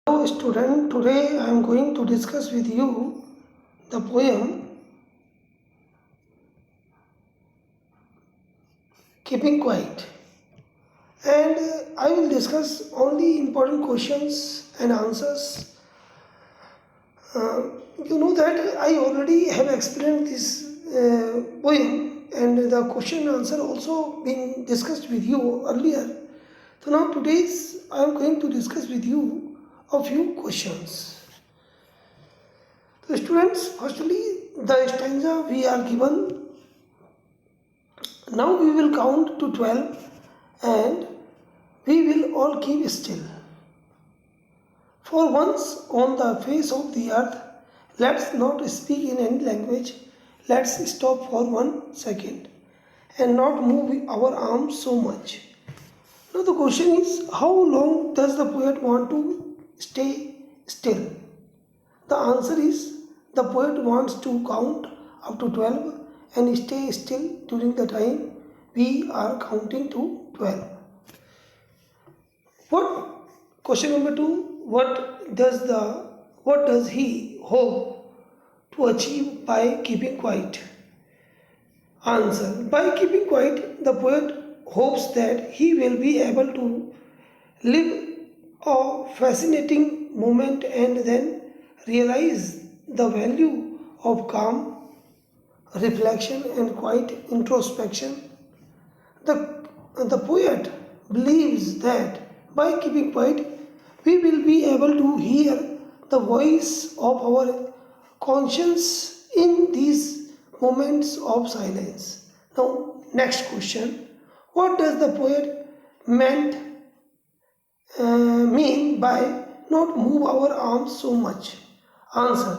Hello student, today I am going to discuss with you the poem Keeping Quiet, and I will discuss only important questions and answers. You know that I already have explained this poem, and the question and answer also been discussed with you earlier. So now today's I am going to discuss with you a few questions. So students, firstly the stanza we are given. Now we will count to 12 and we will all keep still. For once on the face of the earth, let's not speak in any language. Let's stop for 1 second and not move our arms so much. Now the question is, how long does the poet want to stay still? The answer is, the poet wants to count up to 12 and stay still during the time we are counting to 12. Question number 2, what does he hope to achieve by keeping quiet? Answer, by keeping quiet, the poet hopes that he will be able to live a fascinating moment and then realize the value of calm reflection and quiet introspection. The poet believes that by keeping quiet, we will be able to hear the voice of our conscience in these moments of silence. Now, next question, what does the poet mean by not move our arms so much? Answer,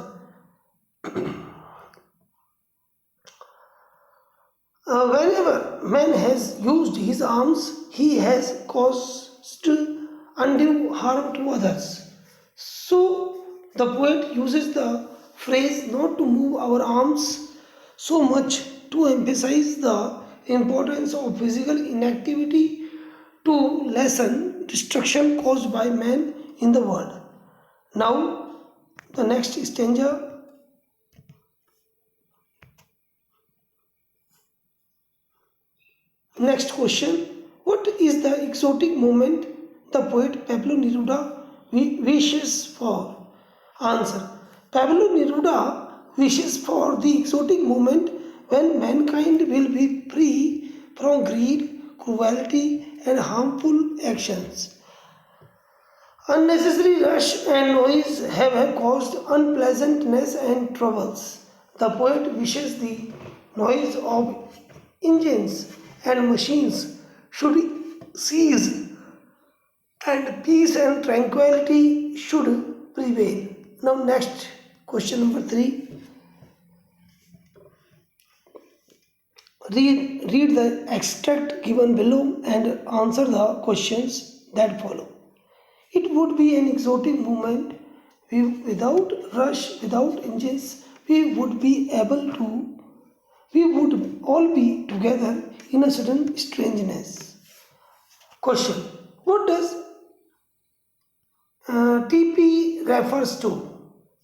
whenever man has used his arms, he has caused undue harm to others. So, the poet uses the phrase not to move our arms so much to emphasize the importance of physical inactivity to lessen destruction caused by man in the world. Now, the next stanza. Next question, what is the exotic moment the poet Pablo Neruda wishes for? Answer, Pablo Neruda wishes for the exotic moment when mankind will be free from greed, cruelty and harmful actions. Unnecessary rush and noise have caused unpleasantness and troubles. The poet wishes the noise of engines and machines should cease and peace and tranquility should prevail. Now, next question number 3. Read the extract given below and answer the questions that follow. It would be an exotic moment. Without rush, without engines, we would all be together in a sudden strangeness. Question, what does TP refers to?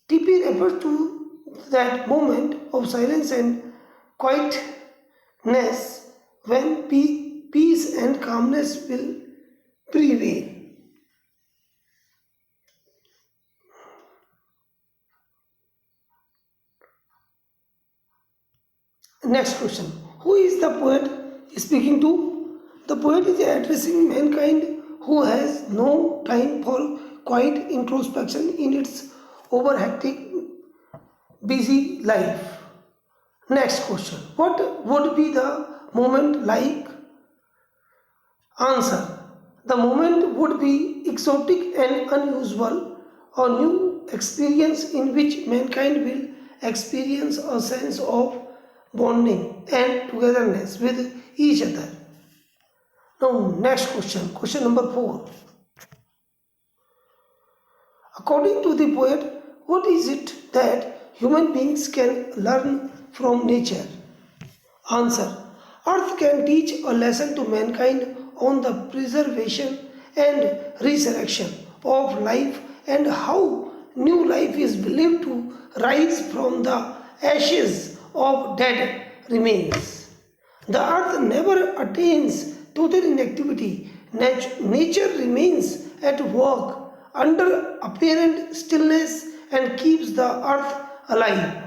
TP refers to that moment of silence and quietness when peace and calmness will prevail. Next question, who is the poet speaking to? The poet is addressing mankind who has no time for quiet introspection in its over hectic busy life. Next question, what would be the moment like? Answer, the moment would be exotic and unusual, a new experience in which mankind will experience a sense of bonding and togetherness with each other. Now, next question number 4. According to the poet, what is it that human beings can learn from nature? Answer, Earth can teach a lesson to mankind on the preservation and resurrection of life and how new life is believed to rise from the ashes of dead remains. The earth never attains total inactivity. Nature remains at work under apparent stillness and keeps the earth alive.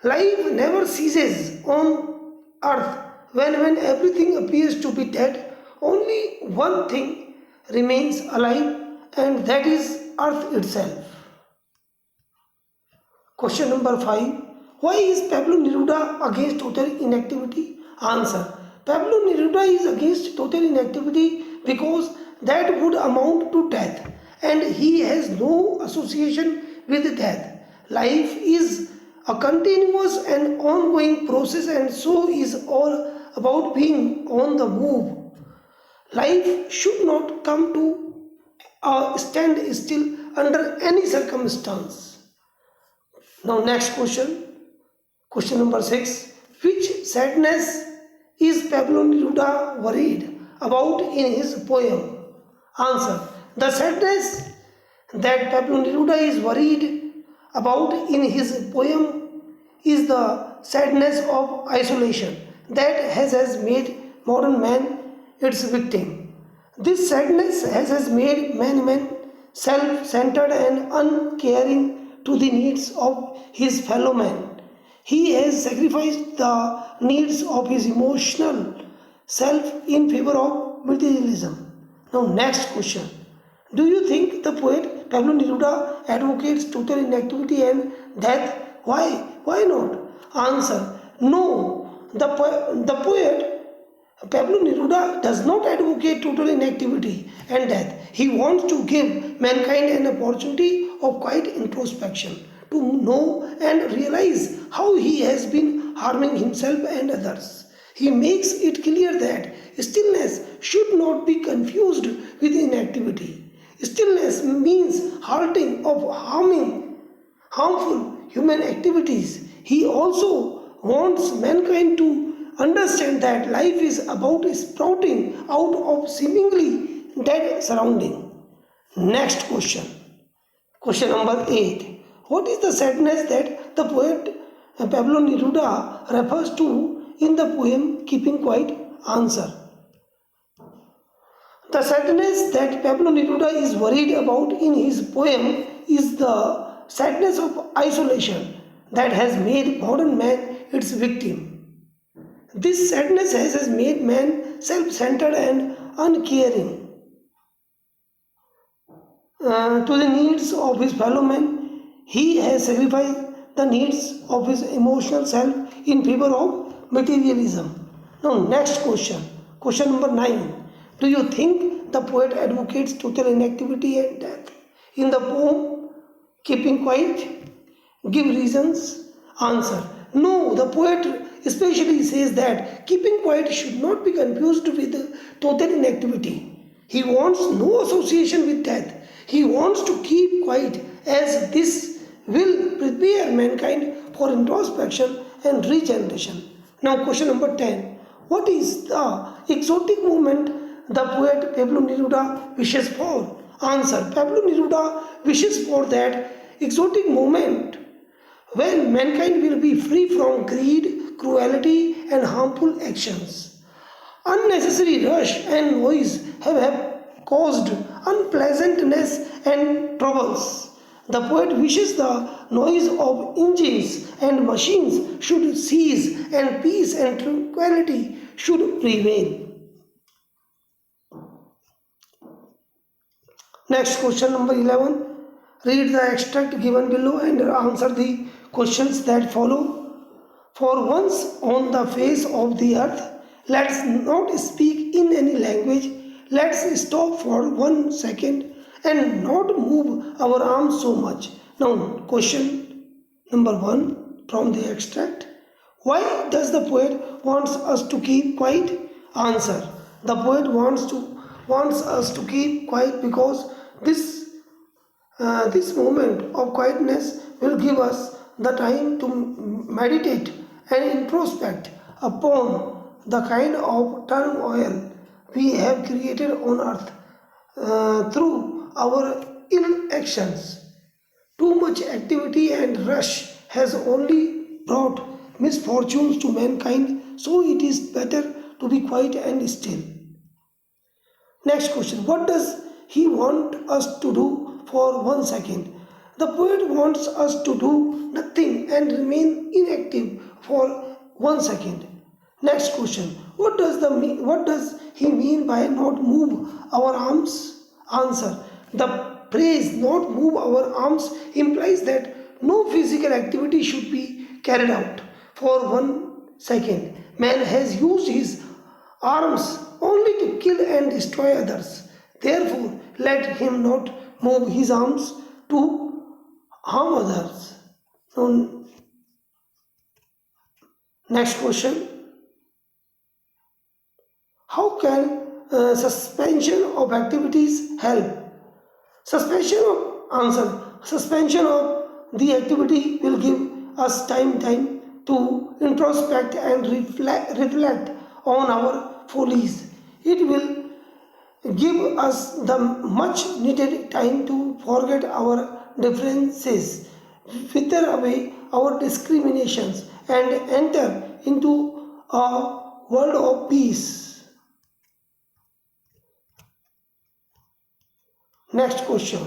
Life never ceases on earth when everything appears to be dead. Only one thing remains alive, and that is earth itself. Question number 5. Why is Pablo Neruda against total inactivity? Answer. Pablo Neruda is against total inactivity because that would amount to death, and he has no association with death. Life is a continuous and ongoing process, and so is all about being on the move. Life should not come to a stand still under any circumstance. Now, next question. Question number 6. Which sadness is Pablo Neruda worried about in his poem? Answer. The sadness that Pablo Neruda is worried about in his poem is the sadness of isolation that has made modern man its victim. This sadness has made man self-centered and uncaring to the needs of his fellow man. He has sacrificed the needs of his emotional self in favor of materialism. Now, next question. Do you think the poet Pablo Neruda advocates total inactivity and death? Why? Why not? Answer. No. The poet Pablo Neruda does not advocate total inactivity and death. He wants to give mankind an opportunity of quiet introspection to know and realize how he has been harming himself and others. He makes it clear that stillness should not be confused with inactivity. Stillness means halting of harmful human activities. He also wants mankind to understand that life is about sprouting out of seemingly dead surrounding. Next question. Question number 8. What is the sadness that the poet Pablo Neruda refers to in the poem Keeping Quiet? Answer. The sadness that Pablo Neruda is worried about in his poem is the sadness of isolation that has made modern man its victim. This sadness has made man self-centered and uncaring to the needs of his fellow man. He has sacrificed the needs of his emotional self in favor of materialism. Now, next question. Question number 9. Do you think the poet advocates total inactivity and death in the poem Keeping Quiet? Give reasons. Answer. No, the poet especially says that keeping quiet should not be confused with total inactivity. He wants no association with death. He wants to keep quiet as this will prepare mankind for introspection and regeneration. Now, question number 10. What is the exotic movement the poet Pablo Neruda wishes for? Answer. Pablo Neruda wishes for that exotic moment when mankind will be free from greed, cruelty, and harmful actions. Unnecessary rush and noise have caused unpleasantness and troubles. The poet wishes the noise of engines and machines should cease and peace and tranquility should prevail. Next, question number 11. Read the extract given below and answer the questions that follow. For once on the face of the earth, let's not speak in any language. Let's stop for 1 second and not move our arms so much. Now, question number 1 from the extract. Why does the poet wants us to keep quiet? Answer. The poet wants us to keep quiet because this moment of quietness will give us the time to meditate and introspect upon the kind of turmoil we have created on earth through our ill actions. Too much activity and rush has only brought misfortunes to mankind, so it is better to be quiet and still. Next question. What does he want us to do for 1 second? The poet wants us to do nothing and remain inactive for 1 second. Next question. What does he mean by not move our arms? Answer. The phrase not move our arms implies that no physical activity should be carried out for 1 second. Man has used his arms only to kill and destroy others. Therefore, let him not move his arms to harm others. So, next question. How can suspension of activities help? Suspension of the activity will give us time to introspect and reflect on our follies. It will give us the much needed time to forget our differences, wither away our discriminations, and enter into a world of peace. Next question.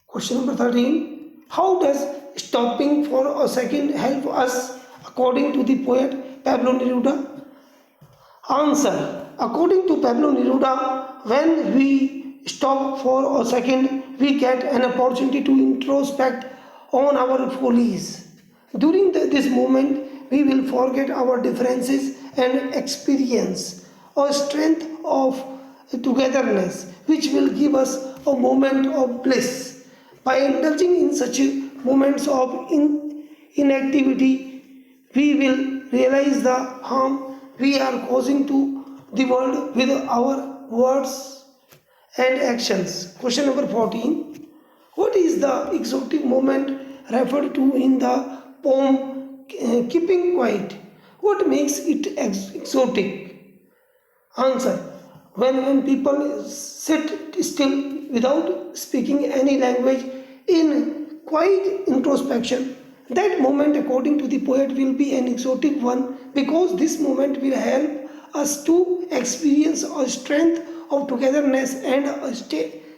Question number 13. How does stopping for a second help us according to the poet Pablo Neruda? Answer. According to Pablo Neruda, when we stop for a second, we get an opportunity to introspect on our follies. During this moment, we will forget our differences and experience a strength of togetherness, which will give us a moment of bliss. By indulging in such moments of inactivity, we will realize the harm we are causing to the world with our words and actions. Question number 14. What is the exotic moment referred to in the poem Keeping Quiet? What makes it exotic? Answer. When people sit still without speaking any language in quiet introspection, that moment, according to the poet, will be an exotic one because this moment will help us to experience a strength of togetherness and a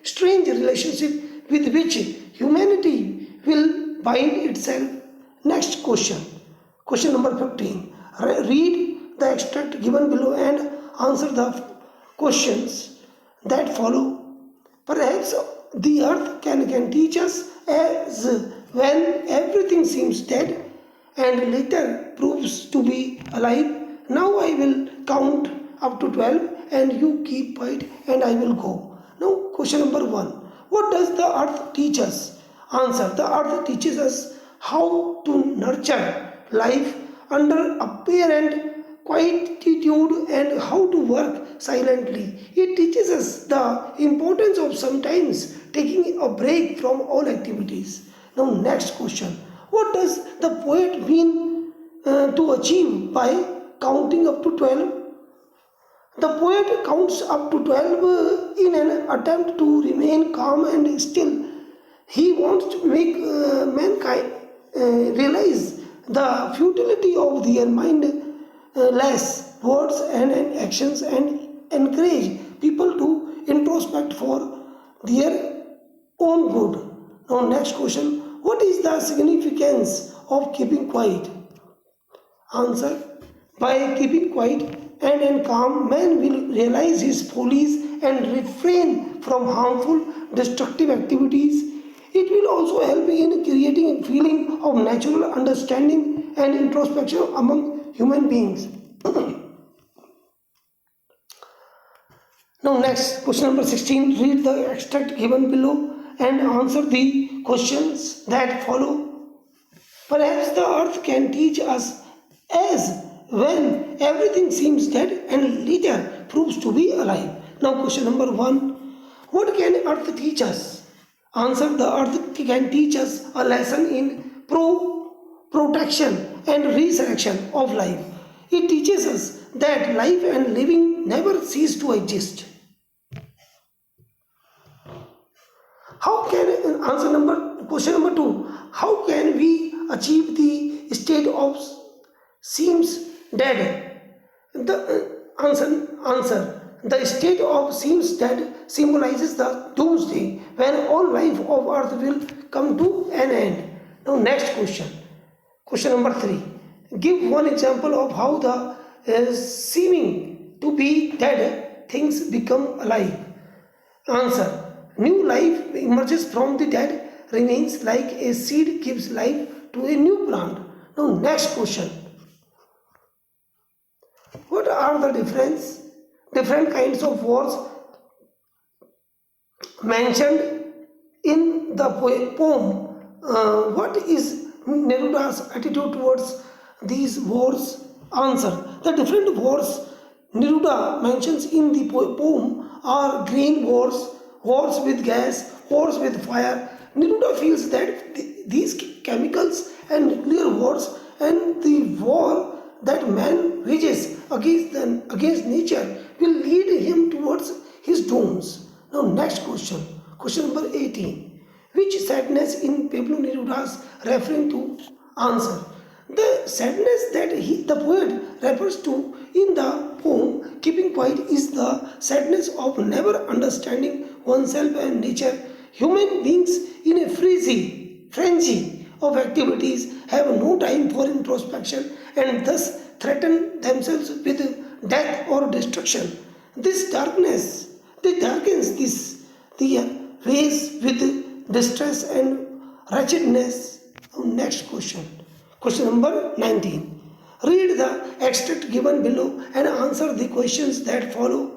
strange relationship with which humanity will bind itself. Next question. Question number 15. Read the extract given below and answer the questions that follow. Perhaps the earth can teach us as when everything seems dead and later proves to be alive. Now I will count up to 12 and you keep quiet and I will go. Now question number 1. What does the earth teach us? Answer. The earth teaches us how to nurture life under apparent quietude and how to work silently. It teaches us the importance of sometimes taking a break from all activities. Now, next question. What does the poet mean to achieve by counting up to 12? The poet counts up to 12 in an attempt to remain calm and still. He wants to make mankind realize the futility of their mindless words and actions and encourage people to introspect for their own good. Now, next question. What is the significance of keeping quiet? Answer. By keeping quiet and calm, man will realize his follies and refrain from harmful, destructive activities. It will also help in creating a feeling of natural understanding and introspection among human beings. Now, next, question number 16. Read the extract given below and answer the questions that follow. Perhaps the earth can teach us as when everything seems dead and later proves to be alive. Now, question number 1. What can earth teach us? Answer. The earth can teach us a lesson in protection and resurrection of life. It teaches us that life and living never cease to exist. How can question number two? How can we achieve the state of seems dead? The answer. The state of seems dead symbolizes the doomsday when all life of earth will come to an end. Now next question. Question number three. Give one example of how the seeming to be dead things become alive. Answer. New life emerges from the dead remains like a seed gives life to a new plant. Now next question. What are the different kinds of wars mentioned in the poem? What is Neruda's attitude towards these wars? Answer. The different wars Neruda mentions in the poem are grain wars, wars with gas, wars with fire. Neruda feels that these chemicals and nuclear wars and the war that man wages against nature will lead him towards his dooms. Now next question. Question number 18. Which sadness in Pablo Neruda's referring to? Answer. The sadness that the poet refers to in the poem Keeping Quiet is the sadness of never understanding oneself and nature. Human beings in a frenzy of activities have no time for introspection and thus threaten themselves with death or destruction. This darkens the ways with distress and wretchedness. Next question. Question number 19. Read the extract given below and answer the questions that follow.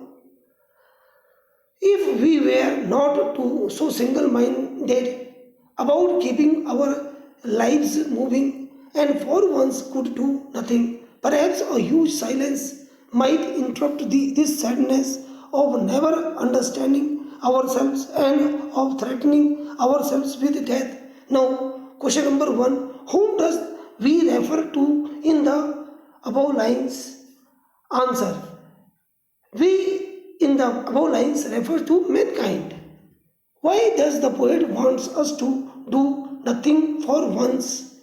If we were not so single-minded about keeping our lives moving and for once could do nothing, perhaps a huge silence might interrupt this sadness of never understanding ourselves and of threatening ourselves with death. Now, question number 1. Whom does we refer to in the above lines? Answer. We in the above lines refer to mankind. Why does the poet wants us to do nothing for once?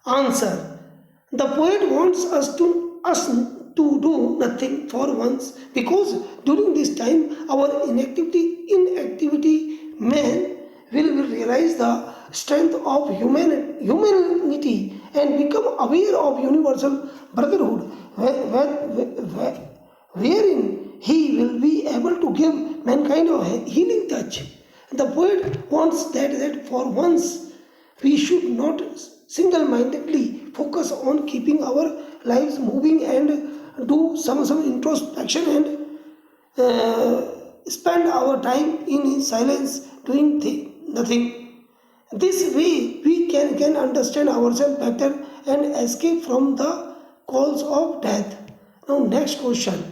Answer. The poet wants us to do nothing for once because during this time our inactivity man will realize the strength of humanity and become aware of universal brotherhood wherein he will be able to give mankind a healing touch. The poet wants that for once we should not single-mindedly focus on keeping our lives moving and do some introspection and spend our time in silence doing nothing. This way we can understand ourselves better and escape from the calls of death. Now next question.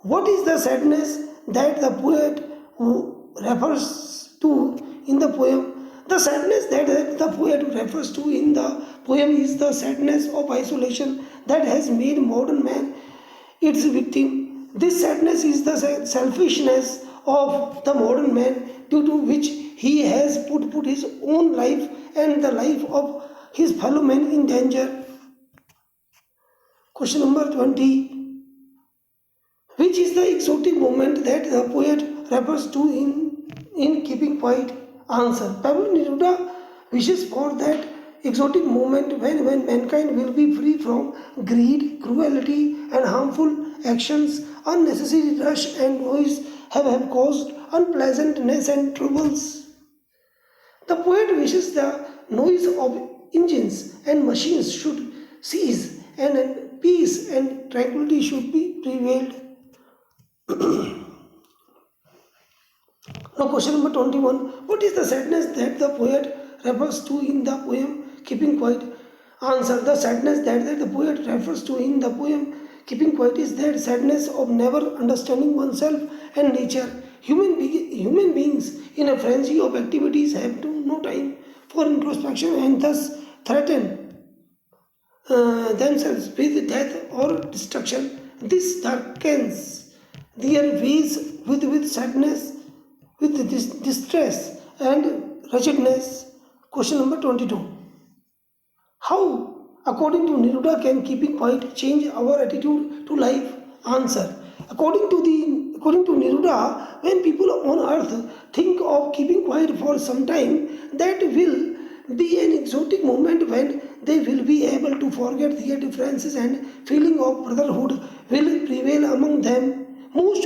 What is the sadness that the poet refers to in the poem? The sadness that the poet refers to in the poem is the sadness of isolation that has made modern man its victim. This sadness is the selfishness of the modern man due to which he has put his own life and the life of his fellow men in danger. Question number 20. Which is the exotic moment that the poet refers to in Keeping Quiet? Answer. Pablo Neruda wishes for that exotic moment when mankind will be free from greed, cruelty and harmful actions. Unnecessary rush and noise have caused unpleasantness and troubles. The poet wishes the noise of engines and machines should cease and peace and tranquility should be prevailed. Now question number 21. What is the sadness that the poet refers to in the poem Keeping Quiet? Answer. The sadness that the poet refers to in the poem Keeping Quiet is that sadness of never understanding oneself and nature. Human beings in a frenzy of activities have no time for introspection and thus threaten themselves with death or destruction. This darkens their ways with sadness, with distress and wretchedness. Question number 22. How, according to Neruda, can keeping quiet change our attitude to life? Answer. According to Neruda, when people on earth think of keeping quiet for some time, that will be an exotic moment when they will be able to forget their differences and feeling of brotherhood will prevail among them. Most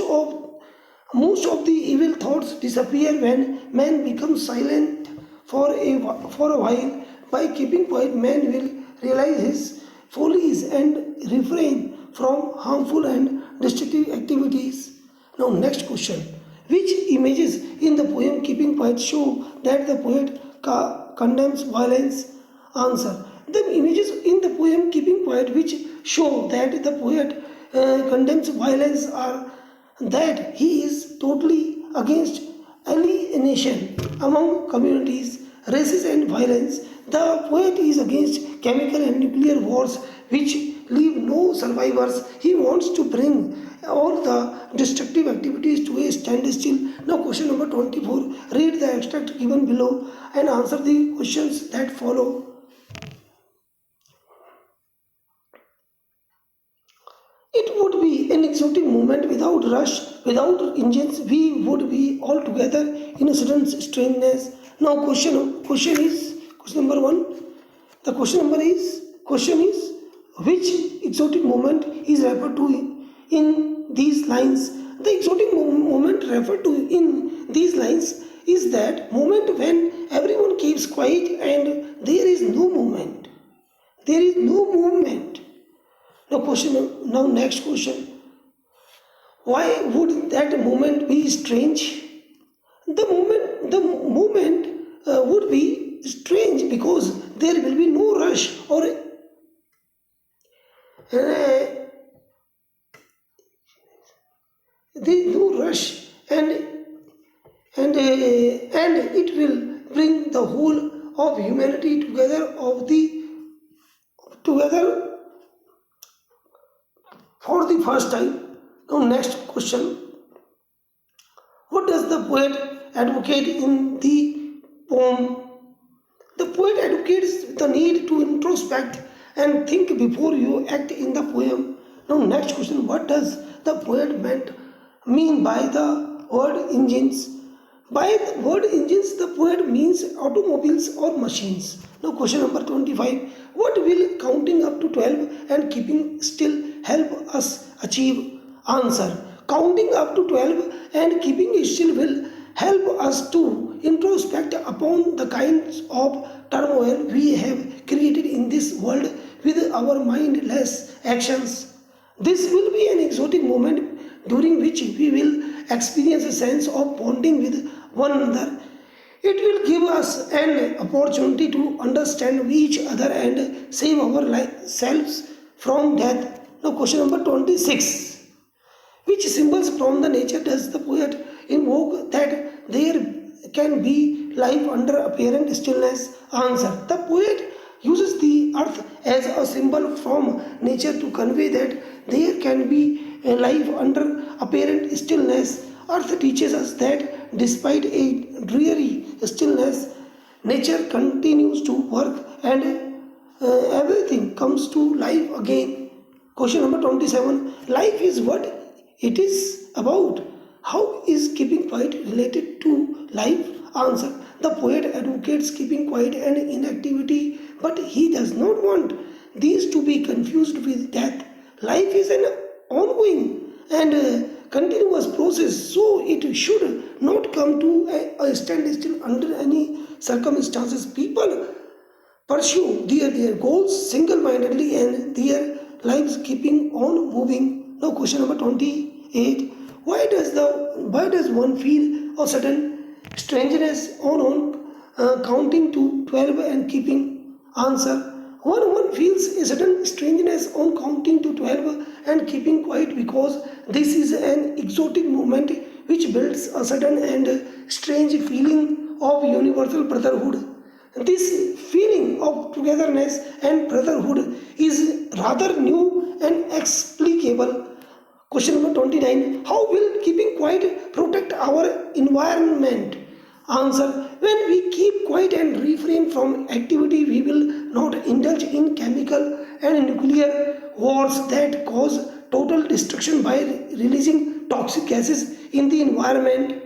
of the evil thoughts disappear when man becomes silent for a while. By keeping quiet, man will realize his follies and refrain from harmful and destructive activities. Now, next question. Which images in the poem Keeping Quiet show that the poet condemns violence? Answer. The images in the poem Keeping Quiet which show that the poet condemns violence are that he is totally against alienation among communities, races, and violence. The poet is against chemical and nuclear wars which leave no survivors. He wants to bring all the destructive activities to a standstill. Now, question number 24. Read the extract given below and answer the questions that follow. It would be an exotic moment without rush, without engines. We would be all together in a sudden strangeness. Now, question number one. The question is which exotic moment is referred to in these lines? The exotic moment referred to in these lines is that moment when everyone keeps quiet and there is no movement. There is no movement. Now next question. Why would that moment be strange? The moment would be strange because there will be no rush or there is no rush and it will bring the whole of humanity together for the first time. Now next question. What does the poet advocate in the poem? The poet advocates the need to introspect and think before you act in the poem. Now next question. What does the poet mean by the word engines? By the word engines, the poet means automobiles or machines. Now question number 25. What will counting up to 12 and keeping still help us achieve? Answer. Counting up to 12 and keeping still will help us to introspect upon the kinds of turmoil we have created in this world with our mindless actions. This will be an exotic moment during which we will experience a sense of bonding with one another. It will give us an opportunity to understand each other and save ourselves from death. Now, question number 26. Which symbols from the nature does the poet invoke that there can be life under apparent stillness? Answer. The poet uses the earth as a symbol from nature to convey that there can be a life under apparent stillness. Earth teaches us that despite a dreary stillness, nature continues to work and everything comes to life again. Question number 27. Life is what it is about. How is keeping quiet related to life? Answer. The poet advocates keeping quiet and inactivity, but he does not want these to be confused with death. Life is an ongoing and continuous process, so it should not come to a standstill under any circumstances. People pursue their goals single-mindedly and their lives keeping on moving. Now question number 28. Why does one feel a sudden strangeness on counting to 12 and keeping? Answer. One feels a sudden strangeness on counting to 12 and keeping quiet because this is an exotic moment which builds a sudden and strange feeling of universal brotherhood. This feeling of togetherness and brotherhood is rather new and explicable. Question number 29. How will keeping quiet protect our environment? Answer. when we keep quiet and refrain from activity, we will not indulge in chemical and nuclear wars that cause total destruction by releasing toxic gases in the environment.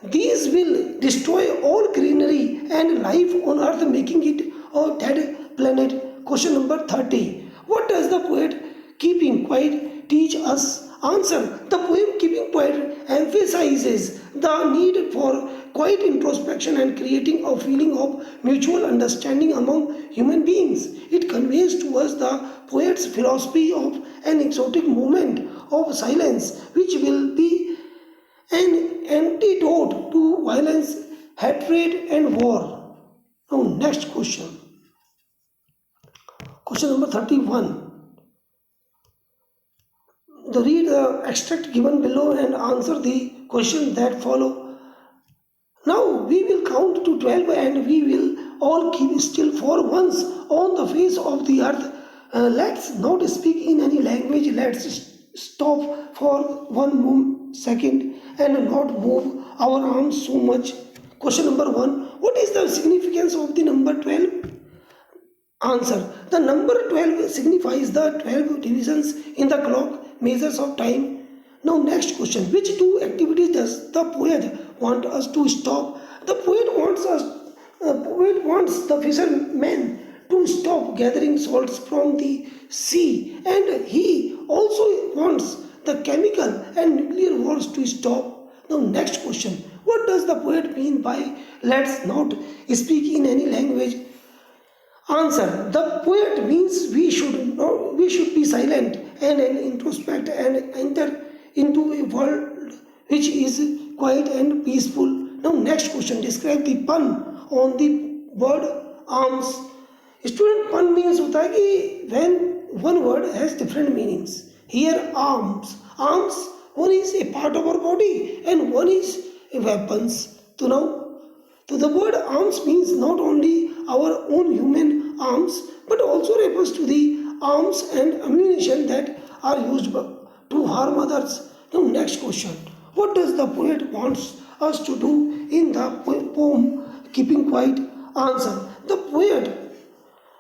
These will destroy all greenery and life on earth, making it a dead planet. Question number 30. What does the poet Keeping Quiet teach us? Answer. The poem Keeping Quiet emphasizes the need for quiet introspection and creating a feeling of mutual understanding among human beings. It conveys to us the poet's philosophy of an exotic moment of silence, which will be an antidote to violence, hatred, and war. Now, next question. Question number 31. Read the extract given below and answer the questions that follow. Now we will count to 12 and we will all keep still for once on the face of the earth. Let's not speak in any language. Let's stop for one second and not move our arms so much. Question number 1. What is the significance of the number 12? Answer. The number 12 signifies the 12 divisions in the clock, measures of time. Now next question. Which two activities does the poet want us to stop? The poet wants the fishermen to stop gathering salts from the sea, and he also wants the chemical and nuclear wars to stop. Now next question. What does the poet mean by let's not speak in any language? Answer. The poet means we should be silent and introspect and enter into a world which is quiet and peaceful. Now next question. Describe the pun on the word arms. Student, pun means होता है कि when one word has different meanings. Here arms, one is a part of our body and one is a weapons. So the word arms means not only our own human arms but also refers to the arms and ammunition that are used to harm others. Now next question. What does the poet wants us to do in the poem Keeping Quiet? Answer. The poet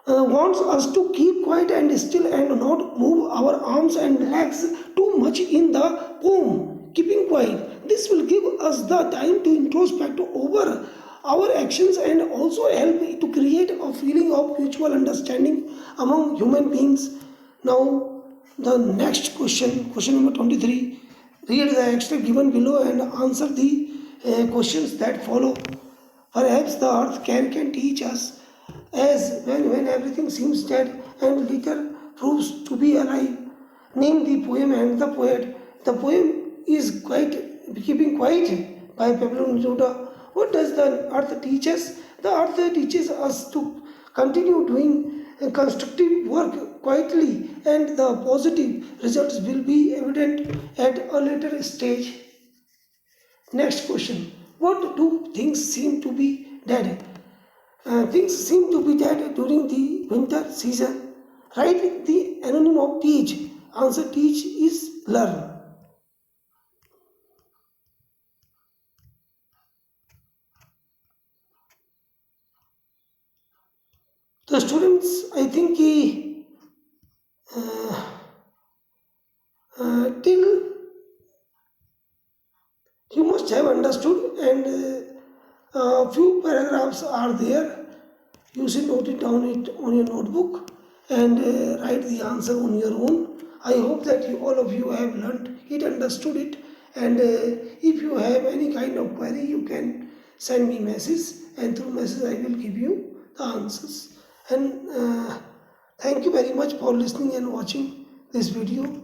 wants us to keep quiet and still and not move our arms and legs too much in the poem Keeping Quiet. This will give us the time to introspect over our actions and also help to create a feeling of mutual understanding among human beings. Now the next question, question number 23. Read the extract given below and answer the questions that follow. Perhaps the earth can teach us as when everything seems dead and little proves to be alive. Name the poem and the poet. The poem is Keeping Quiet by Pablo Neruda. What does the earth teach us? The earth teaches us to continue doing constructive work quietly, and the positive results will be evident at a later stage. Next question. What do things seem to be dead? Things seem to be dead during the winter season. Write the anonym of teach. Answer. Teach is learn. The students, I think, till you must have understood, and a few paragraphs are there. You should note it down on your notebook and write the answer on your own. I hope that all of you have learnt it, understood it, and if you have any kind of query, you can send me message, and through message I will give you the answers. And thank you very much for listening and watching this video.